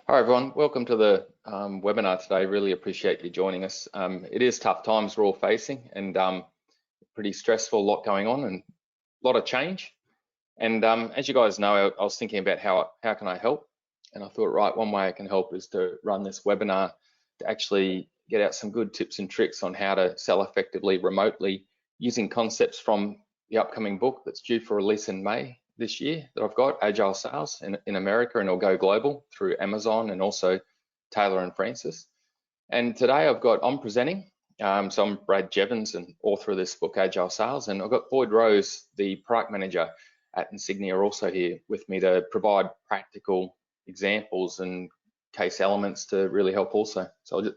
Hi everyone, welcome to the webinar today. Really appreciate you joining us. It is tough times we're all facing and pretty stressful, lot going on and a lot of change. And as you guys know, I was thinking about how can I help? And I thought, right, one way I can help is to run this webinar to actually get out some good tips and tricks on how to sell effectively remotely using concepts from the upcoming book that's due for release in May this year that I've got, Agile Sales in America, and it'll go global through Amazon and also Taylor and Francis. And today I'm presenting. So I'm Brad Jevons, and author of this book, Agile Sales, and I've got Boyd Rose, the product manager at Insignia, also here with me to provide practical examples and case elements to really help also. So I'll just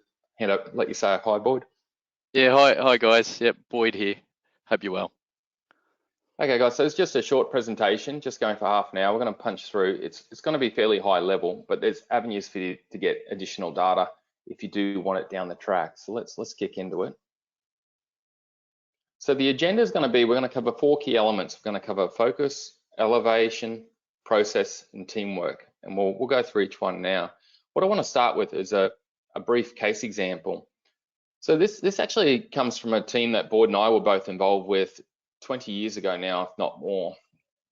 let you say hi, Boyd. Yeah, hi guys. Yep, Boyd here. Hope you're well. Okay, guys, so it's just a short presentation, just going for half an hour. We're going to punch through. It's going to be fairly high level, but there's avenues for you to get additional data if you do want it down the track. So let's kick into it. So the agenda is going to be, we're going to cover 4 key elements. We're going to cover focus, elevation, process, and teamwork. And we'll go through each one now. What I want to start with is a brief case example. So this actually comes from a team that Boyd and I were both involved with 20 years ago now, if not more.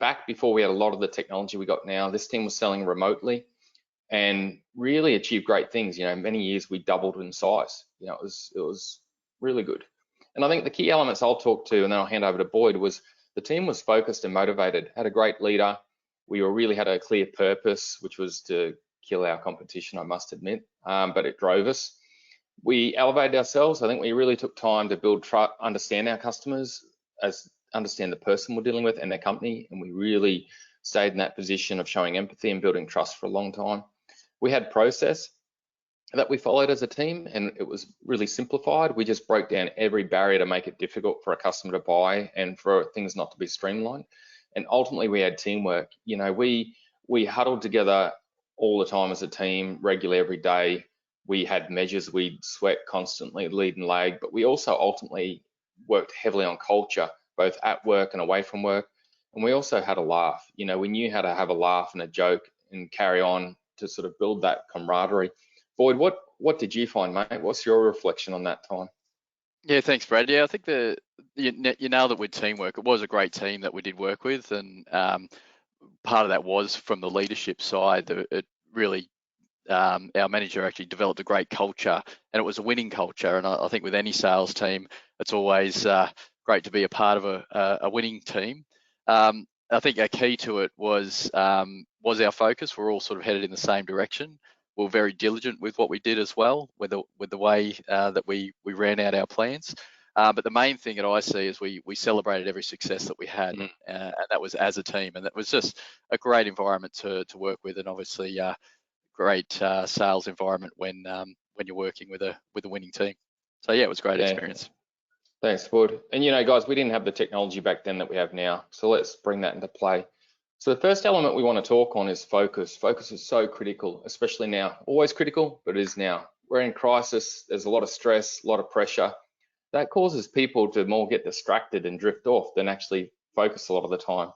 Back before we had a lot of the technology we got now, this team was selling remotely and really achieved great things. You know, many years we doubled in size. You know, it was really good. And I think the key elements I'll talk to, and then I'll hand over to Boyd, was the team was focused and motivated, had a great leader. We really had a clear purpose, which was to kill our competition, I must admit, but it drove us. We elevated ourselves. I think we really took time to build trust, understand our customers, understand the person we're dealing with and their company, and we really stayed in that position of showing empathy and building trust for a long time. We had process that we followed as a team, and it was really simplified. We just broke down every barrier to make it difficult for a customer to buy and for things not to be streamlined. And ultimately, we had teamwork. You know, we huddled together all the time as a team, regularly every day. We had measures, we'd sweat constantly, lead and lag, but we also ultimately worked heavily on culture, both at work and away from work. And we also had a laugh. You know, we knew how to have a laugh and a joke and carry on to sort of build that camaraderie. Boyd, what did you find, mate? What's your reflection on that time? Yeah, thanks, Brad. Yeah, I think you nailed it with teamwork. It was a great team that we did work with, and part of that was from the leadership side. It really, our manager actually developed a great culture, and it was a winning culture. And I think with any sales team, it's always great to be a part of a winning team. I think a key to it was our focus. We're all sort of headed in the same direction. We're very diligent with what we did as well, with the way that we ran out our plans. But the main thing that I see is we celebrated every success that we had, and that was as a team, and that was just a great environment to work with, and obviously great sales environment when you're working with a winning team. So yeah, it was a great experience. Thanks, Boyd. And you know, guys, we didn't have the technology back then that we have now, so let's bring that into play. So the first element we want to talk on is focus. Focus is so critical, especially now. Always critical, but it is now. We're in crisis. There's a lot of stress, a lot of pressure. That causes people to more get distracted and drift off than actually focus a lot of the time.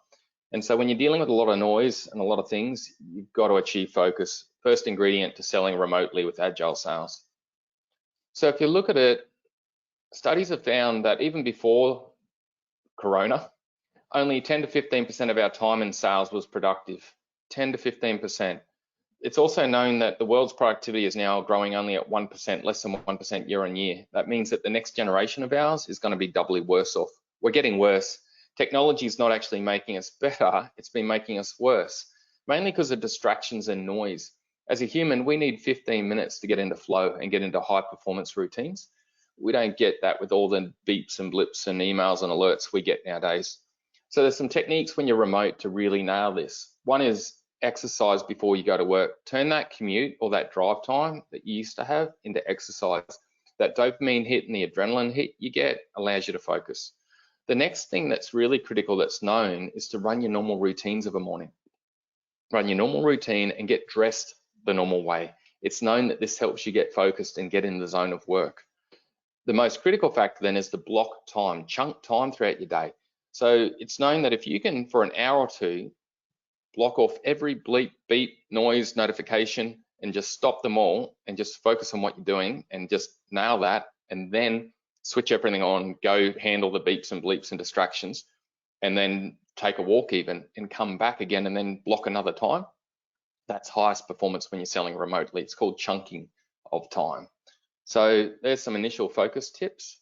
And so when you're dealing with a lot of noise and a lot of things, you've got to achieve focus. First ingredient to selling remotely with Agile Sales. So if you look at it, studies have found that even before Corona, only 10 to 15% of our time in sales was productive. 10 to 15%. It's also known that the world's productivity is now growing only at 1%, less than 1% year on year. That means that the next generation of ours is going to be doubly worse off. We're getting worse. Technology is not actually making us better, it's been making us worse, mainly because of distractions and noise. As a human, we need 15 minutes to get into flow and get into high performance routines. We don't get that with all the beeps and blips and emails and alerts we get nowadays. So there's some techniques when you're remote to really nail this. One is exercise before you go to work. Turn that commute or that drive time that you used to have into exercise. That dopamine hit and the adrenaline hit you get allows you to focus. The next thing that's really critical that's known is to run your normal routines of a morning. Run your normal routine and get dressed the normal way. It's known that this helps you get focused and get in the zone of work. The most critical factor then is the block time, chunk time throughout your day. So it's known that if you can, for an hour or two, block off every bleep, beep, noise, notification, and just stop them all and just focus on what you're doing and just nail that, and then switch everything on, go handle the beeps and bleeps and distractions, and then take a walk even and come back again and then block another time. That's highest performance when you're selling remotely. It's called chunking of time. So there's some initial focus tips.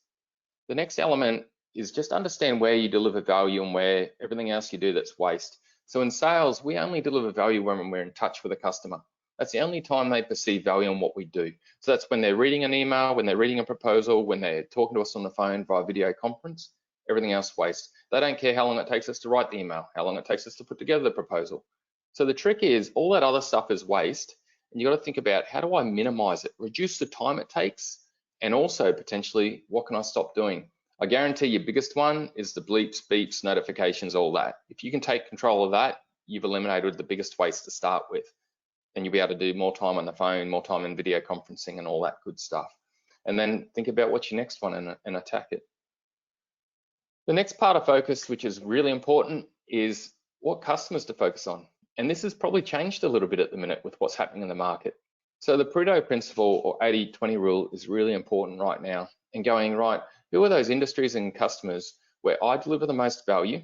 The next element is just understand where you deliver value and where everything else you do that's waste. So in sales, we only deliver value when we're in touch with a customer. That's the only time they perceive value in what we do. So that's when they're reading an email, when they're reading a proposal, when they're talking to us on the phone via video conference. Everything else waste. They don't care how long it takes us to write the email, how long it takes us to put together the proposal. So the trick is all that other stuff is waste, and you got to think about how do I minimize it, reduce the time it takes, and also potentially what can I stop doing. I guarantee your biggest one is the bleeps, beeps, notifications, all that. If you can take control of that, you've eliminated the biggest waste to start with, and you'll be able to do more time on the phone, more time in video conferencing and all that good stuff. And then think about what's your next one and attack it. The next part of focus, which is really important, is what customers to focus on. And this has probably changed a little bit at the minute with what's happening in the market. So the Pareto principle or 80-20 rule is really important right now, and going, right, who are those industries and customers where I deliver the most value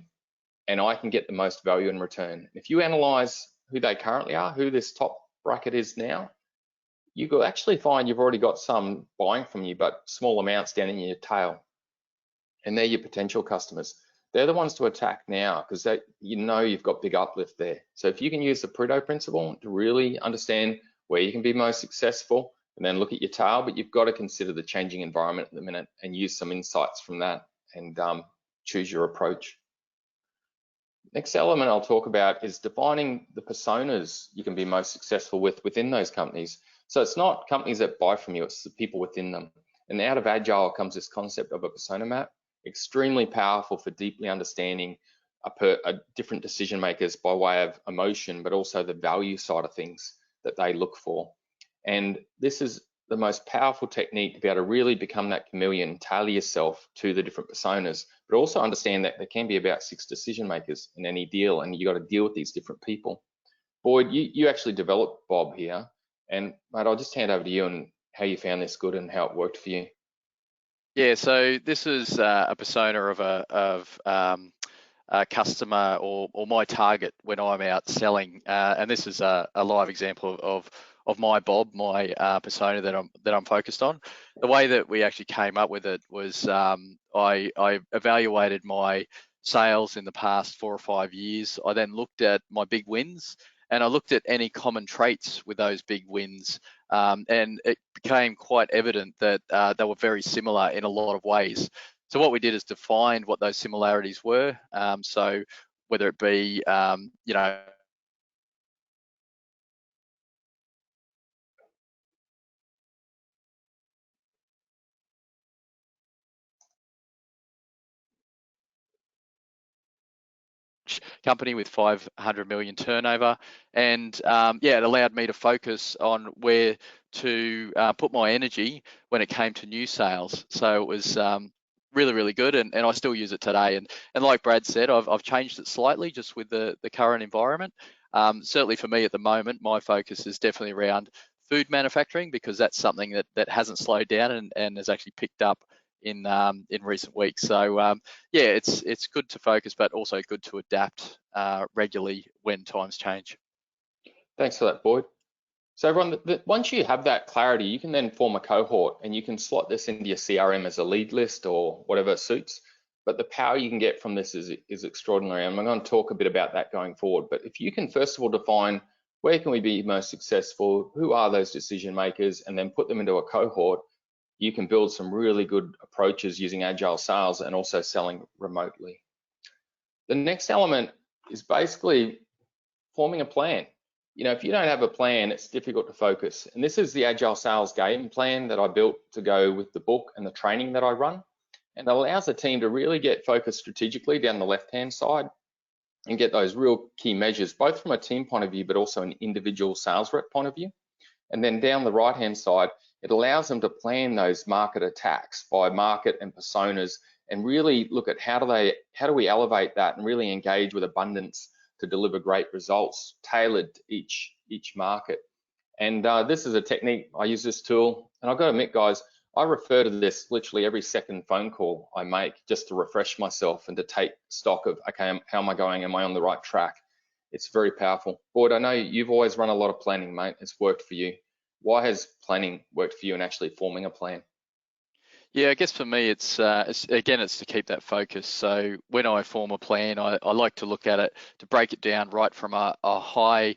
and I can get the most value in return? If you analyze who they currently are, who this top bracket is now, you could actually find you've already got some buying from you, but small amounts down in your tail. And they're your potential customers. They're the ones to attack now because you know you've got big uplift there. So if you can use the Pareto principle to really understand where you can be most successful and then look at your tail, but you've got to consider the changing environment at the minute and use some insights from that and choose your approach. Next element I'll talk about is defining the personas you can be most successful within those companies. So it's not companies that buy from you, it's the people within them. And out of Agile comes this concept of a persona map, extremely powerful for deeply understanding different decision makers by way of emotion, but also the value side of things that they look for. And this is the most powerful technique to be able to really become that chameleon, tailor yourself to the different personas, but also understand that there can be about 6 decision makers in any deal, and you got to deal with these different people. Boyd, you actually developed Bob here, and mate, I'll just hand over to you and how you found this good and how it worked for you. Yeah, so this is a persona of a customer or my target when I'm out selling, and this is a live example of my Bob, my persona that I'm focused on. The way that we actually came up with it was I evaluated my sales in the past 4 or 5 years. I then looked at my big wins, and I looked at any common traits with those big wins, and it became quite evident that they were very similar in a lot of ways. So what we did is define what those similarities were. So whether it be, you know, company with 500 million turnover, and yeah, it allowed me to focus on where to put my energy when it came to new sales. So it was really good, and I still use it today. And like Brad said, I've changed it slightly just with the current environment. Certainly for me at the moment, my focus is definitely around food manufacturing, because that's something that hasn't slowed down and has actually picked up in recent weeks. So yeah, it's good to focus, but also good to adapt regularly when times change. Thanks for that, Boyd. So everyone, once you have that clarity, you can then form a cohort and you can slot this into your CRM as a lead list or whatever suits. But the power you can get from this is extraordinary. And I'm going to talk a bit about that going forward. But if you can first of all define where can we be most successful, who are those decision makers, and then put them into a cohort, you can build some really good approaches using Agile Sales and also selling remotely. The next element is basically forming a plan. You know, if you don't have a plan, it's difficult to focus. And this is the Agile Sales game plan that I built to go with the book and the training that I run. And it allows the team to really get focused strategically down the left-hand side and get those real key measures, both from a team point of view, but also an individual sales rep point of view. And then down the right-hand side, it allows them to plan those market attacks by market and personas and really look at how do we elevate that and really engage with abundance to deliver great results tailored to each market. And this is a technique. I use this tool, and I've got to admit, guys, I refer to this literally every second phone call I make just to refresh myself and to take stock of, okay, how am I going? Am I on the right track? It's very powerful. Boyd, I know you've always run a lot of planning, mate. It's worked for you. Why has planning worked for you and actually forming a plan? Yeah, I guess for me, it's again, it's to keep that focus. So when I form a plan, I like to look at it, to break it down right from a high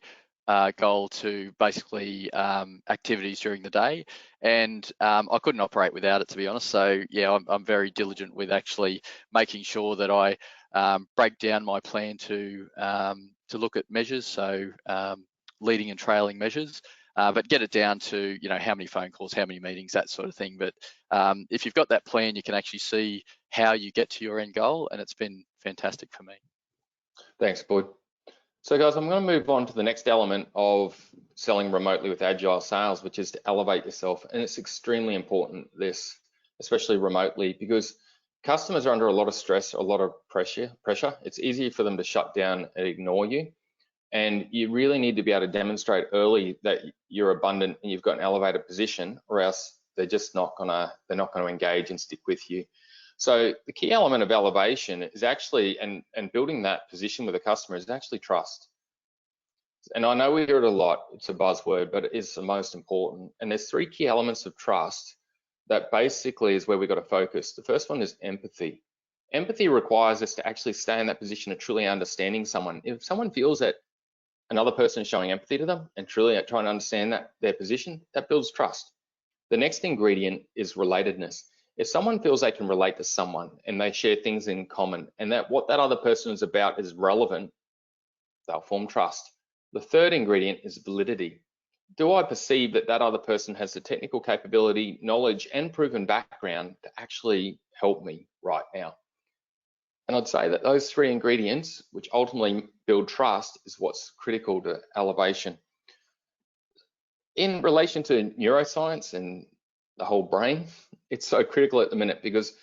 goal to basically activities during the day. And I couldn't operate without it, to be honest. So yeah, I'm very diligent with actually making sure that I break down my plan to look at measures, so leading and trailing measures. But get it down to, you know, how many phone calls, how many meetings, that sort of thing. But if you've got that plan, you can actually see how you get to your end goal, and it's been fantastic for me. Thanks, Boyd. So guys, I'm going to move on to the next element of selling remotely with Agile Sales, which is to elevate yourself. And it's extremely important, this, especially remotely, because customers are under a lot of stress, a lot of pressure. It's easy for them to shut down and ignore you. And you really need to be able to demonstrate early that you're abundant and you've got an elevated position, or else they're just not gonna engage and stick with you. So the key element of elevation is actually, and building that position with a customer, is actually trust. And I know we hear it a lot, it's a buzzword, but it is the most important. And there's three key elements of trust that basically is where we've got to focus. The first one is empathy. Empathy requires us to actually stay in that position of truly understanding someone. If someone feels that another person is showing empathy to them and truly trying to understand their position, that builds trust. The next ingredient is relatedness. If someone feels they can relate to someone and they share things in common and that what that other person is about is relevant, they'll form trust. The third ingredient is validity. Do I perceive that that other person has the technical capability, knowledge, and proven background to actually help me right now? And I'd say that those three ingredients, which ultimately build trust, is what's critical to elevation. In relation to neuroscience and the whole brain, it's so critical at the minute because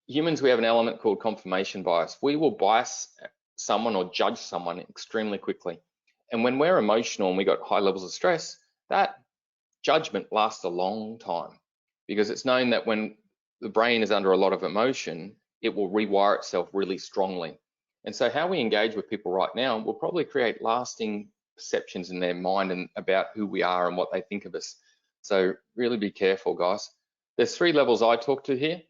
humans, we have an element called confirmation bias. We will bias someone or judge someone extremely quickly. And when we're emotional and we got high levels of stress, that judgment lasts a long time because it's known that when the brain is under a lot of emotion, it will rewire itself really strongly. And so how we engage with people right now will probably create lasting perceptions in their mind and about who we are and what they think of us. So really be careful, guys. There's three levels I talk to here.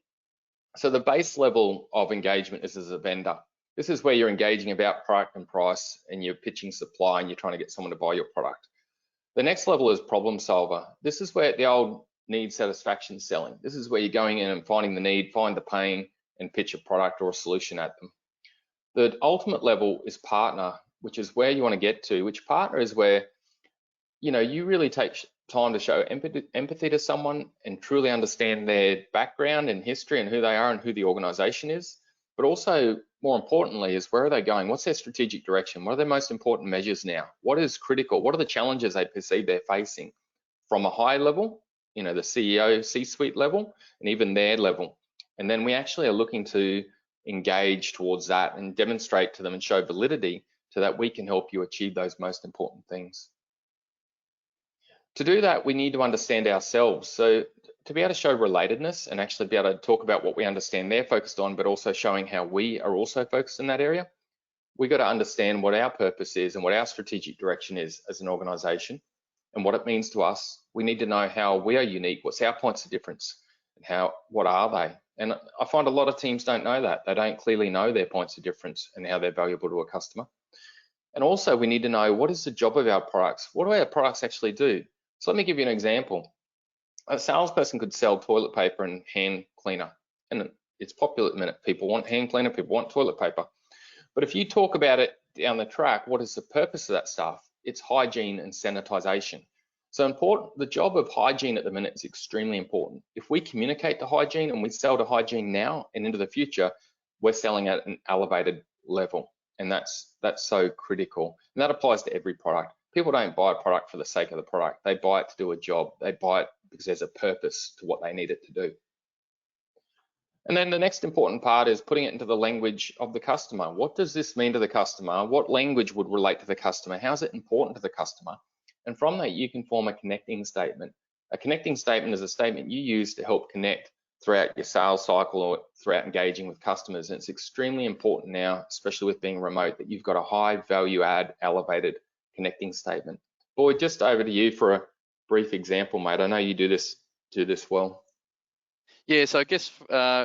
So the base level of engagement is as a vendor. This is where you're engaging about product and price and you're pitching supply and you're trying to get someone to buy your product. The next level is problem solver. This is where the old need satisfaction selling. This is where you're going in and finding the need, find the pain, and pitch a product or a solution at them. The ultimate level is partner, which is where you want to get to, which partner is where, you know, you really take time to show empathy to someone and truly understand their background and history and who they are and who the organization is. But also, more importantly, is where are they going? What's their strategic direction? What are their most important measures now? What is critical? What are the challenges they perceive they're facing from a high level, you know, the CEO, C-suite level, and even their level? And then we actually are looking to engage towards that and demonstrate to them and show validity so that we can help you achieve those most important things. To do that, we need to understand ourselves. So to be able to show relatedness and actually be able to talk about what we understand they're focused on, but also showing how we are also focused in that area, we got to understand what our purpose is and what our strategic direction is as an organization and what it means to us. We need to know how we are unique, what's our points of difference, and what are they? And I find a lot of teams don't know that. They don't clearly know their points of difference and how they're valuable to a customer. And also we need to know what is the job of our products? What do our products actually do? So let me give you an example. A salesperson could sell toilet paper and hand cleaner, and it's popular at the minute. People want hand cleaner, people want toilet paper. But if you talk about it down the track, what is the purpose of that stuff? It's hygiene and sanitization. So important, the job of hygiene at the minute is extremely important. If we communicate to hygiene and we sell to hygiene now and into the future, we're selling at an elevated level. And that's so critical. And that applies to every product. People don't buy a product for the sake of the product. They buy it to do a job. They buy it because there's a purpose to what they need it to do. And then the next important part is putting it into the language of the customer. What does this mean to the customer? What language would relate to the customer? How is it important to the customer? And from that, you can form a connecting statement. A connecting statement is a statement you use to help connect throughout your sales cycle or throughout engaging with customers. And it's extremely important now, especially with being remote, that you've got a high value add elevated connecting statement. Boyd, just over to you for a brief example, mate. I know you do this well. Yeah, so I guess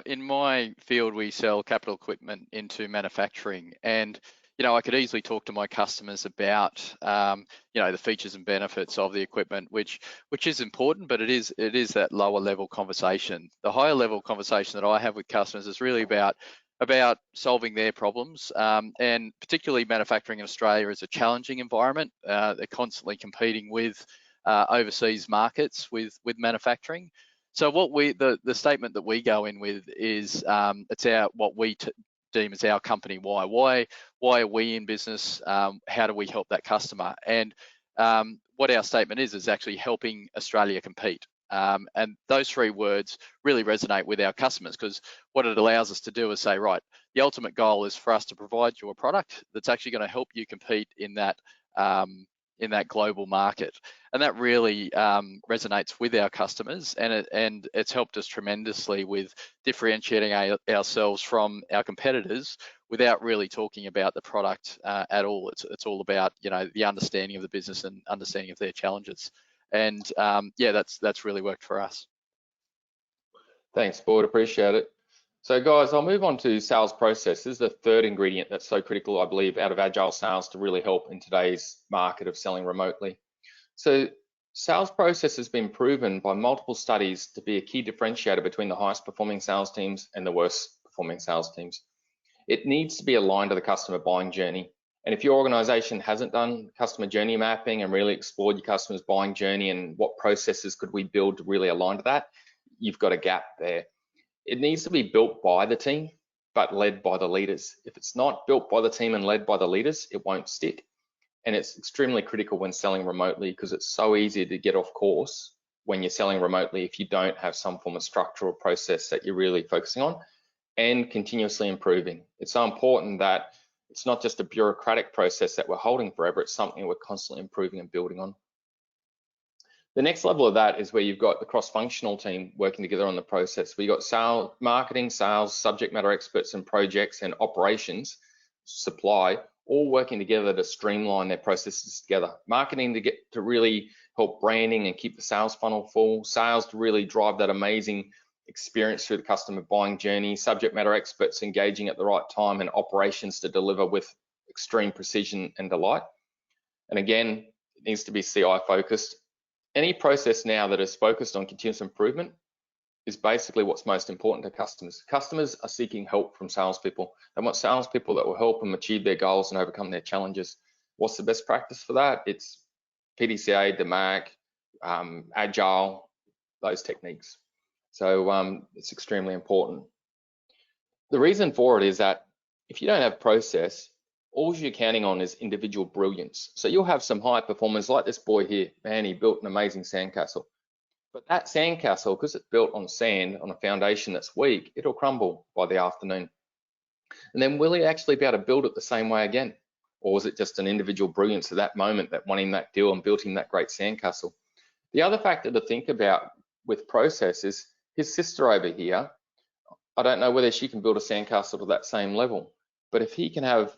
in my field, we sell capital equipment into manufacturing, and I could easily talk to my customers about the features and benefits of the equipment, which is important, but it is that lower level conversation. The higher level conversation that I have with customers is really about solving their problems, and particularly manufacturing in Australia is a challenging environment. They're constantly competing with overseas markets with manufacturing. So what the statement that we go in with is it's what we deem as our company why. Why are we in business? How do we help that customer? And what our statement is actually helping Australia compete. And those three words really resonate with our customers, because what it allows us to do is say, right, the ultimate goal is for us to provide you a product that's actually going to help you compete in that global market. And that really resonates with our customers, and it's helped us tremendously with differentiating ourselves from our competitors without really talking about the product at all. It's all about the understanding of the business and understanding of their challenges. And yeah, that's really worked for us. Thanks, Boyd, appreciate it. So guys, I'll move on to sales process. This is the third ingredient that's so critical, I believe, out of Agile Sales to really help in today's market of selling remotely. So sales process has been proven by multiple studies to be a key differentiator between the highest performing sales teams and the worst performing sales teams. It needs to be aligned to the customer buying journey. And if your organization hasn't done customer journey mapping and really explored your customer's buying journey and what processes could we build to really align to that, you've got a gap there. It needs to be built by the team, but led by the leaders. If it's not built by the team and led by the leaders, it won't stick. And it's extremely critical when selling remotely, because it's so easy to get off course when you're selling remotely if you don't have some form of structural process that you're really focusing on and continuously improving. It's so important that it's not just a bureaucratic process that we're holding forever, it's something we're constantly improving and building on. The next level of that is where you've got the cross-functional team working together on the process. We've got sales, marketing, sales, subject matter experts and projects and operations, supply, all working together to streamline their processes together. Marketing to get to really help branding and keep the sales funnel full. Sales to really drive that amazing experience through the customer buying journey. Subject matter experts engaging at the right time, and operations to deliver with extreme precision and delight. And again, it needs to be CI focused. Any process now that is focused on continuous improvement is basically what's most important to customers. Customers are seeking help from salespeople. They want salespeople that will help them achieve their goals and overcome their challenges. What's the best practice for that? It's PDCA, DMAC, Agile, those techniques. So it's extremely important. The reason for it is that if you don't have process, all you're counting on is individual brilliance. So you'll have some high performers like this boy here. Man, he built an amazing sandcastle. But that sandcastle, because it's built on sand, on a foundation that's weak, it'll crumble by the afternoon. And then will he actually be able to build it the same way again? Or was it just an individual brilliance at that moment that won him that deal and built him that great sandcastle? The other factor to think about with process is his sister over here. I don't know whether she can build a sandcastle to that same level, but if he can have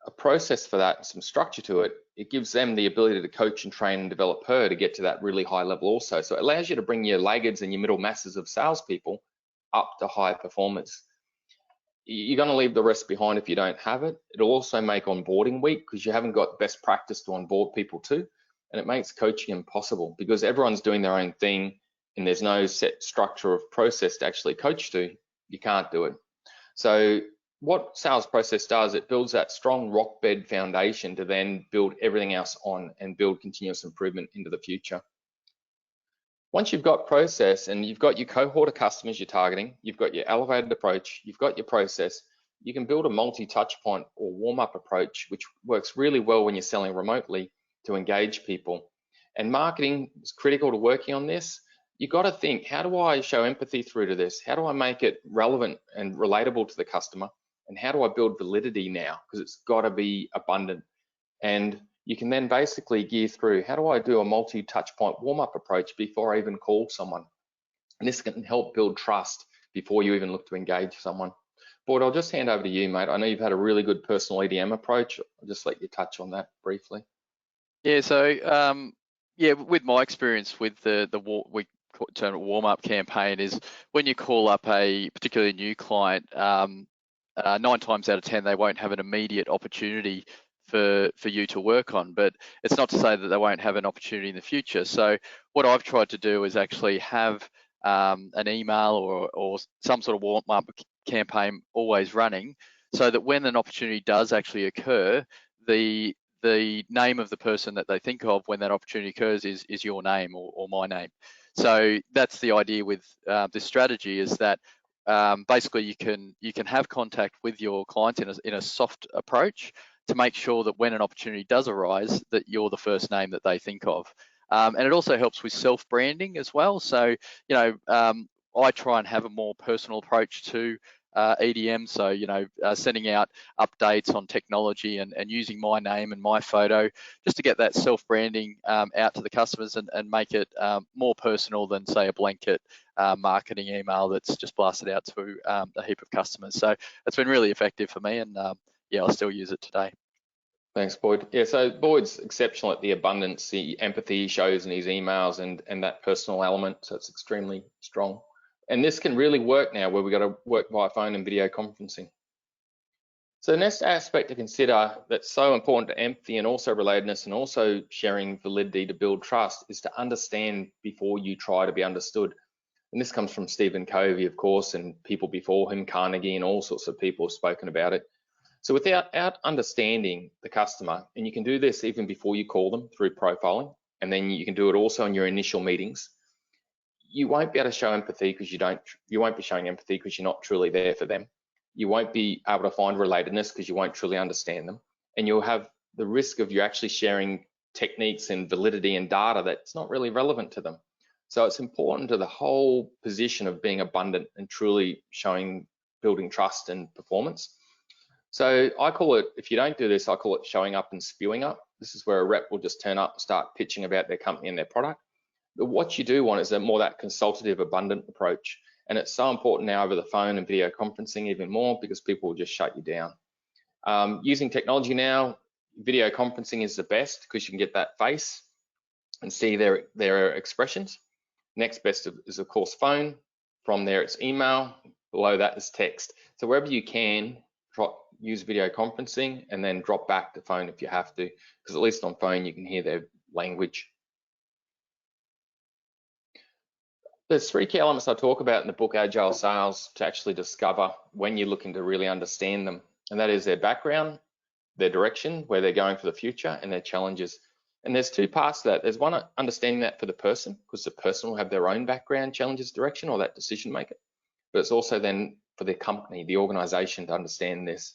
a process for that and some structure to it, it gives them the ability to coach and train and develop her to get to that really high level also. So it allows you to bring your laggards and your middle masses of salespeople up to high performers. You're going to leave the rest behind if you don't have it. It'll also make onboarding weak because you haven't got best practice to onboard people to, and it makes coaching impossible because everyone's doing their own thing and there's no set structure of process to actually coach to. You can't do it. So what sales process does, it builds that strong rock bed foundation to then build everything else on and build continuous improvement into the future. Once you've got process and you've got your cohort of customers you're targeting, you've got your elevated approach, you've got your process, you can build a multi-touch point or warm-up approach, which works really well when you're selling remotely to engage people. And marketing is critical to working on this. You've got to think, how do I show empathy through to this? How do I make it relevant and relatable to the customer? And how do I build validity now? Because it's got to be abundant. And you can then basically gear through, how do I do a multi-touch point warm-up approach before I even call someone? And this can help build trust before you even look to engage someone. Boyd, I'll just hand over to you, mate. I know you've had a really good personal EDM approach. I'll just let you touch on that briefly. Yeah, so yeah, with my experience with we term it warm-up campaign is when you call up a particularly new client, 9 times out of 10 they won't have an immediate opportunity for you to work on, but it's not to say that they won't have an opportunity in the future. So what I've tried to do is actually have an email or some sort of warm-up campaign always running, so that when an opportunity does actually occur, the name of the person that they think of when that opportunity occurs is your name or my name. So that's the idea with this strategy, is that basically you can have contact with your clients in a soft approach to make sure that when an opportunity does arise, that you're the first name that they think of. And it also helps with self-branding as well. So, I try and have a more personal approach to EDM. So, sending out updates on technology and using my name and my photo just to get that self-branding out to the customers and make it more personal than, say, a blanket marketing email that's just blasted out to a heap of customers. So it's been really effective for me, and yeah, I still use it today. Thanks, Boyd. Yeah, so Boyd's exceptional at the abundance, the empathy he shows in his emails and that personal element, so it's extremely strong. And this can really work now where we've got to work via phone and video conferencing. So the next aspect to consider that's so important to empathy and also relatedness and also sharing validity to build trust is to understand before you try to be understood. And this comes from Stephen Covey, of course, and people before him, Carnegie, and all sorts of people have spoken about it. So without understanding the customer, and you can do this even before you call them through profiling, and then you can do it also in your initial meetings, you won't be able to show empathy because you won't be showing empathy because you're not truly there for them. You won't be able to find relatedness because you won't truly understand them. And you'll have the risk of you actually sharing techniques and validity and data that's not really relevant to them. So it's important to the whole position of being abundant and truly building trust and performance. So I call it, if you don't do this, I call it showing up and spewing up. This is where a rep will just turn up and start pitching about their company and their product. But what you do want is more that consultative, abundant approach. And it's so important now over the phone and video conferencing even more because people will just shut you down. Using technology now, video conferencing is the best because you can get that face and see their expressions. Next best is of course phone. From there it's email. Below that is text. So wherever you can, use video conferencing and then drop back to phone if you have to, because at least on phone you can hear their language. There's 3 key elements I talk about in the book Agile Sales to actually discover when you're looking to really understand them, and that is their background, their direction, where they're going for the future, and their challenges. And there's 2 parts to that. There's one, understanding that for the person, because the person will have their own background, challenges, direction, or that decision maker. But it's also then for the company, the organization, to understand this.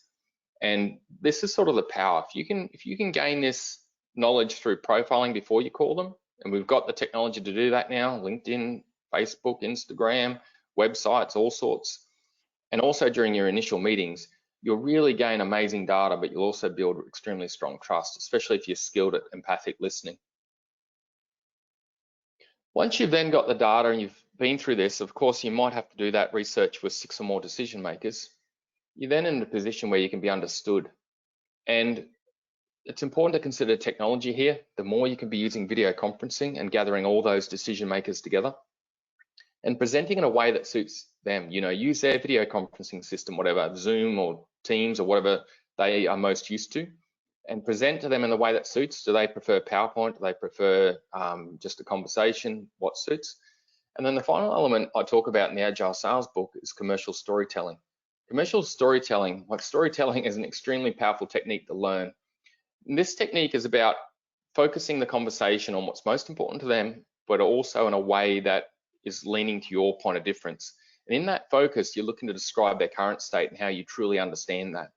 And this is sort of the power. If you can gain this knowledge through profiling before you call them, and we've got the technology to do that now, LinkedIn, Facebook, Instagram, websites, all sorts. And also during your initial meetings, you'll really gain amazing data, but you'll also build extremely strong trust, especially if you're skilled at empathic listening. Once you've then got the data and you've been through this, of course, you might have to do that research with 6 or more decision makers. You're then in a position where you can be understood. And it's important to consider technology here. The more you can be using video conferencing and gathering all those decision makers together and presenting in a way that suits them, use their video conferencing system, whatever, Zoom or Teams or whatever they are most used to, and present to them in the way that suits. Do they prefer PowerPoint? Do they prefer just a conversation? What suits? And then the final element I talk about in the Agile Sales book is commercial storytelling. Commercial storytelling, storytelling is an extremely powerful technique to learn. And this technique is about focusing the conversation on what's most important to them, but also in a way that is leaning to your point of difference. And in that focus, you're looking to describe their current state and how you truly understand that.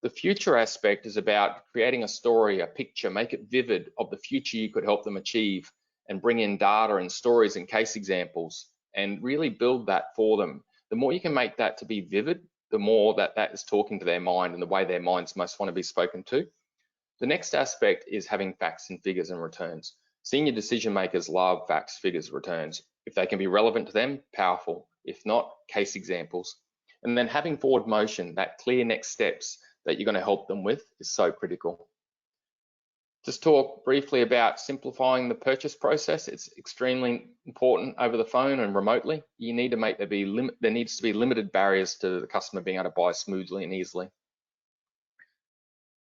The future aspect is about creating a story, a picture, make it vivid of the future you could help them achieve, and bring in data and stories and case examples and really build that for them. The more you can make that to be vivid, the more that is talking to their mind and the way their minds most want to be spoken to. The next aspect is having facts and figures and returns. Senior decision makers love facts, figures, returns. If they can be relevant to them, powerful. If not, case examples. And then having forward motion, that clear next steps that you're going to help them with, is so critical. Just talk briefly about simplifying the purchase process. It's extremely important over the phone and remotely. You need to make there needs to be limited barriers to the customer being able to buy smoothly and easily.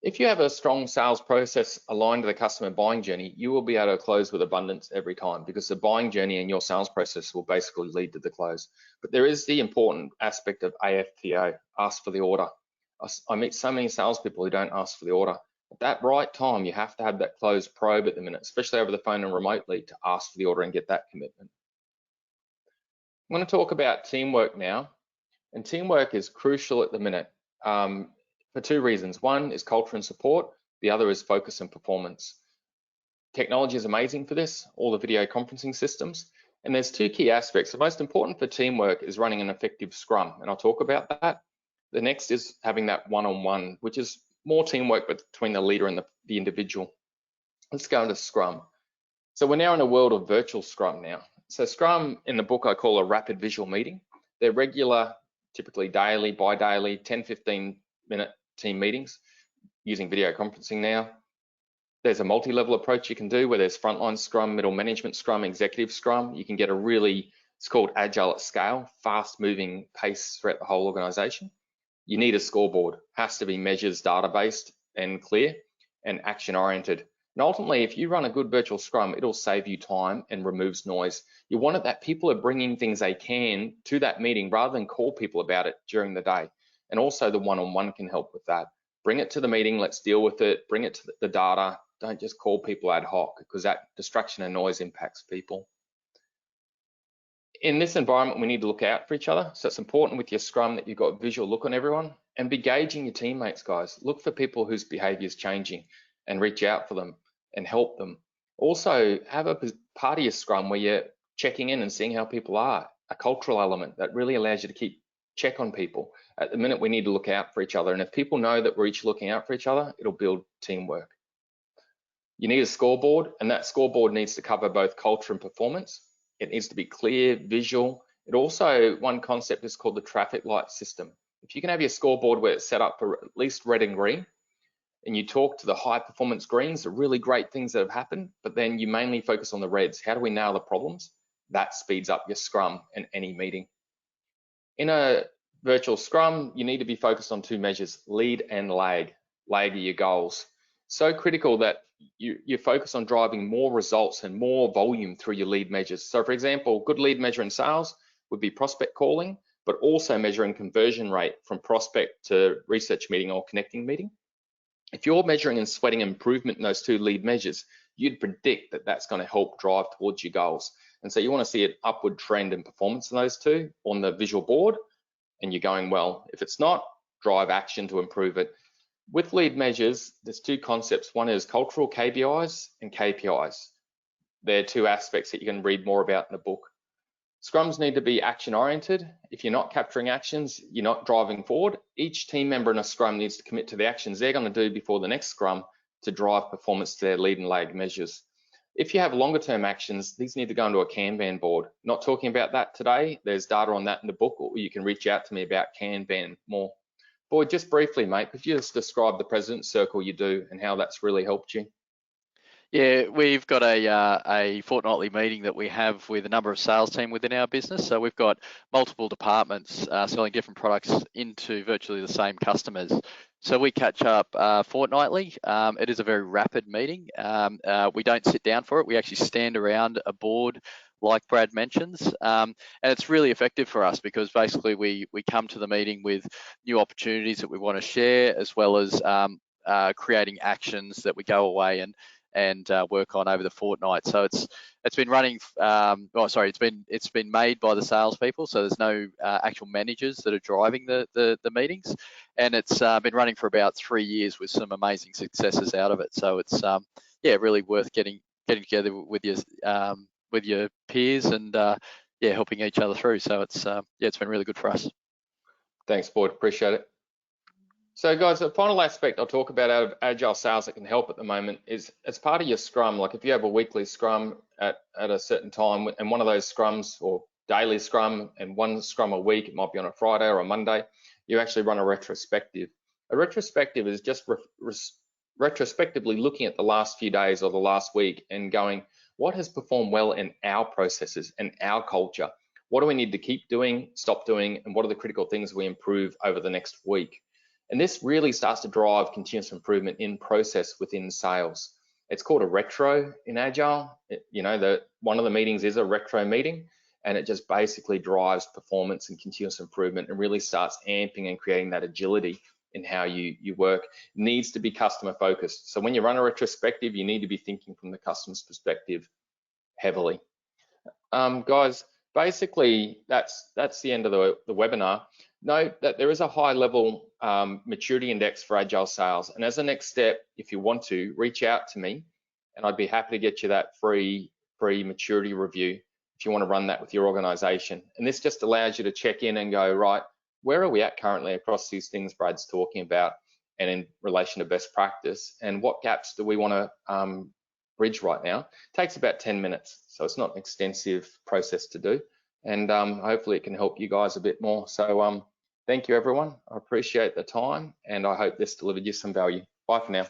If you have a strong sales process aligned to the customer buying journey, you will be able to close with abundance every time, because the buying journey and your sales process will basically lead to the close. But there is the important aspect of AFPO, ask for the order. I meet so many salespeople who don't ask for the order. At that right time, you have to have that closed probe at the minute, especially over the phone and remotely, to ask for the order and get that commitment. I'm going to talk about teamwork now, and teamwork is crucial at the minute for two reasons. One is culture and support, the other is focus and performance. Technology is amazing for this, all the video conferencing systems, and there's two key aspects. The most important for teamwork is running an effective scrum, and I'll talk about that. The next is having that one-on-one, which is more teamwork between the leader and the individual. Let's go into Scrum. So we're now in a world of virtual Scrum now. So Scrum, in the book, I call a rapid visual meeting. They're regular, typically daily, bi-daily, 10, 15-minute team meetings using video conferencing now. There's a multi-level approach you can do where there's frontline Scrum, middle management Scrum, executive Scrum. You can get it's called Agile at scale, fast-moving pace throughout the whole organization. You need a scoreboard, has to be measures data-based and clear and action-oriented. And ultimately, if you run a good virtual Scrum, it'll save you time and removes noise. You want it that people are bringing things they can to that meeting rather than call people about it during the day. And also the one-on-one can help with that. Bring it to the meeting, let's deal with it, bring it to the data. Don't just call people ad hoc, because that distraction and noise impacts people. In this environment, we need to look out for each other. So it's important with your Scrum that you've got a visual look on everyone, and be gauging your teammates, guys. Look for people whose behavior is changing and reach out for them and help them. Also, have a part of your Scrum where you're checking in and seeing how people are, a cultural element that really allows you to check on people. At the minute, we need to look out for each other. And if people know that we're each looking out for each other, it'll build teamwork. You need a scoreboard, and that scoreboard needs to cover both culture and performance. It needs to be clear, visual. It also, one concept is called the traffic light system. If you can have your scoreboard where it's set up for at least red and green, and you talk to the high performance greens, the really great things that have happened, but then you mainly focus on the reds. How do we nail the problems? That speeds up your Scrum and any meeting. In a virtual Scrum, you need to be focused on two measures, lead and lag. Lag are your goals. So critical that you focus on driving more results and more volume through your lead measures. So for example, good lead measure in sales would be prospect calling, but also measuring conversion rate from prospect to research meeting or connecting meeting. If you're measuring and sweating improvement in those two lead measures, you'd predict that that's going to help drive towards your goals. And so you want to see an upward trend in performance in those two on the visual board, and you're going well. If it's not, drive action to improve it. With lead measures, there's two concepts. One is cultural KPIs and KPIs. They're two aspects that you can read more about in the book. Scrums need to be action-oriented. If you're not capturing actions, you're not driving forward. Each team member in a Scrum needs to commit to the actions they're going to do before the next Scrum to drive performance to their lead and lag measures. If you have longer-term actions, these need to go into a Kanban board. Not talking about that today. There's data on that in the book, or you can reach out to me about Kanban more. Boyd, just briefly, mate, could you just describe the President's Circle you do and how that's really helped you? Yeah, we've got a fortnightly meeting that we have with a number of sales team within our business. So we've got multiple departments selling different products into virtually the same customers. So we catch up fortnightly. It is a very rapid meeting. We don't sit down for it. We actually stand around a board like Brad mentions, and it's really effective for us because basically we come to the meeting with new opportunities that we want to share, as well as creating actions that we go away and work on over the fortnight. So it's been running. It's been made by the salespeople. So there's no actual managers that are driving the meetings, and it's been running for about 3 years with some amazing successes out of it. So it's really worth getting together with your peers and helping each other through. So it's been really good for us. Thanks, Boyd. Appreciate it. So guys, the final aspect I'll talk about out of Agile Sales that can help at the moment is as part of your scrum. Like if you have a weekly scrum at a certain time, and one of those scrums, or daily scrum and one scrum a week, it might be on a Friday or a Monday, you actually run a retrospective. A retrospective is just retrospectively looking at the last few days or the last week and going, what has performed well in our processes and our culture? What do we need to keep doing, stop doing, and what are the critical things we improve over the next week? And this really starts to drive continuous improvement in process within sales. It's called a retro in Agile. One of the meetings is a retro meeting, and it just basically drives performance and continuous improvement and really starts amping and creating that agility in how you work. It needs to be customer focused. So when you run a retrospective, you need to be thinking from the customer's perspective heavily. Guys, basically that's the end of the webinar. Note that there is a high level maturity index for Agile Sales, and as a next step, if you want to, reach out to me and I'd be happy to get you that free maturity review if you want to run that with your organization. And this just allows you to check in and go, right, where are we at currently across these things Brad's talking about and in relation to best practice, and what gaps do we want to bridge right now? It takes about 10 minutes, so it's not an extensive process to do, and hopefully it can help you guys a bit more. So thank you everyone, I appreciate the time, and I hope this delivered you some value. Bye for now.